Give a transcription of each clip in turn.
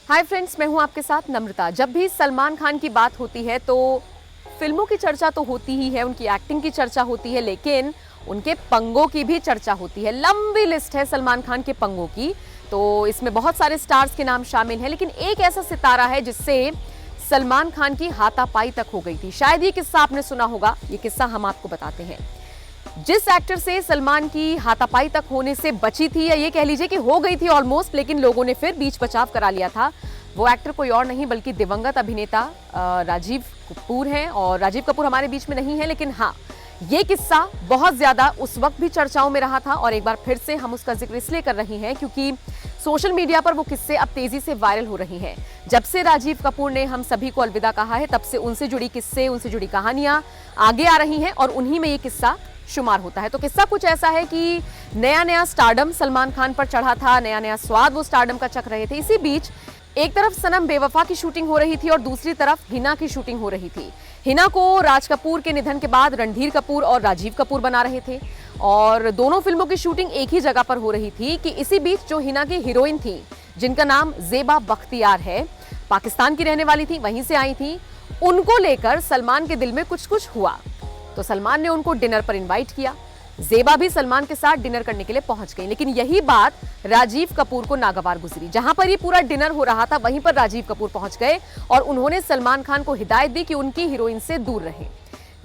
Hi friends, मैं हूं आपके साथ नम्रता। जब भी सलमान खान की बात होती है तो फिल्मों की चर्चा तो होती ही है, उनकी एक्टिंग की चर्चा होती है, लेकिन उनके पंगों की भी चर्चा होती है। लंबी लिस्ट है सलमान खान के पंगों की, तो इसमें बहुत सारे स्टार्स के नाम शामिल हैं, लेकिन एक ऐसा सितारा है जिससे सलमान खान की हाथापाई तक हो गई थी। शायद ये किस्सा आपने सुना होगा, ये किस्सा हम आपको बताते हैं। जिस एक्टर से सलमान की हाथापाई तक होने से बची थी, या ये कह लीजिए कि हो गई थी ऑलमोस्ट, लेकिन लोगों ने फिर बीच बचाव करा लिया था, वो एक्टर कोई और नहीं बल्कि दिवंगत अभिनेता राजीव कपूर हैं। और राजीव कपूर हमारे बीच में नहीं है, लेकिन हाँ, ये किस्सा बहुत ज्यादा उस वक्त भी चर्चाओं में रहा था और एक बार फिर से हम उसका जिक्र इसलिए कर रहे हैं क्योंकि सोशल मीडिया पर वो किस्से अब तेजी से वायरल हो रही हैं। जब से राजीव कपूर ने हम सभी को अलविदा कहा है, तब से उनसे जुड़ी किस्से, उनसे जुड़ी कहानियां आगे आ रही हैं और उन्हीं में ये किस्सा शुमार होता है। तो किस्सा कुछ ऐसा है कि नया नया स्टारडम सलमान खान पर चढ़ा था, नया नया स्वाद वो स्टारडम का चख रहे थे। इसी बीच एक तरफ सनम बेवफा की शूटिंग हो रही थी और दूसरी तरफ हिना की शूटिंग हो रही थी। हिना को राज कपूर के निधन के बाद रणधीर कपूर और राजीव कपूर बना रहे थे और दोनों फिल्मों की शूटिंग एक ही जगह पर हो रही थी कि इसी बीच जो हिना की हीरोइन थी, जिनका नाम जेबा बख्तियार है, पाकिस्तान की रहने वाली थी, वहीं से आई थी, उनको लेकर सलमान के दिल में कुछ कुछ हुआ। तो सलमान ने उनको डिनर पर इनवाइट किया। जेबा भी सलमान के साथ डिनर करने के लिए पहुंच गई, लेकिन यही बात राजीव कपूर को नागवार गुजरी। जहां पर ये पूरा डिनर हो रहा था, वहीं पर राजीव कपूर पहुंच गए और उन्होंने सलमान खान को हिदायत दी कि उनकी हीरोइन से दूर रहें।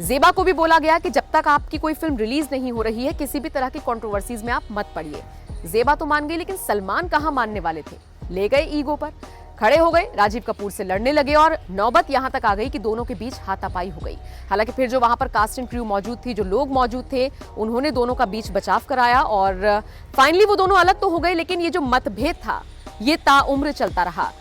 जेबा को भी बोला गया कि जब तक आपकी कोई फिल्म रिलीज नहीं हो रही है, किसी भी तरह की कंट्रोवर्सीज में आप मत पड़िए। जेबा तो मान गई, लेकिन सलमान कहां मानने वाले थे, ले गए ईगो पर, खड़े हो गए, राजीव कपूर से लड़ने लगे और नौबत यहां तक आ गई कि दोनों के बीच हाथापाई हो गई। हालांकि फिर जो वहां पर कास्ट एंड क्रू मौजूद थी, जो लोग मौजूद थे, उन्होंने दोनों का बीच बचाव कराया और फाइनली वो दोनों अलग तो हो गए, लेकिन ये जो मतभेद था ये ताउम्र चलता रहा।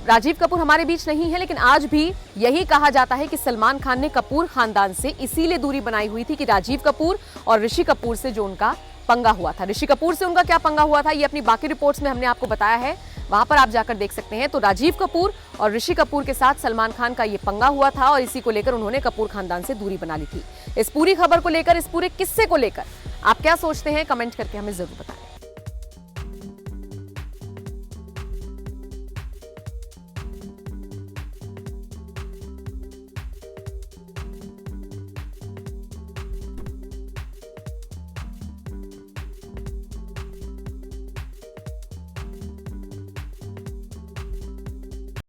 राजीव कपूर हमारे बीच नहीं है, लेकिन आज भी यही कहा जाता है कि सलमान खान ने कपूर खानदान से इसीलिए दूरी बनाई हुई थी कि राजीव कपूर और ऋषि कपूर से जो उनका पंगा हुआ था। ऋषि कपूर से उनका क्या पंगा हुआ था, ये अपनी बाकी रिपोर्ट्स में हमने आपको बताया है, वहां पर आप जाकर देख सकते हैं। तो राजीव कपूर और ऋषि कपूर के साथ सलमान खान का ये पंगा हुआ था और इसी को लेकर उन्होंने कपूर खानदान से दूरी बना ली थी। इस पूरी खबर को लेकर, इस पूरे किस्से को लेकर आप क्या सोचते हैं, कमेंट करके हमें जरूर बताएं।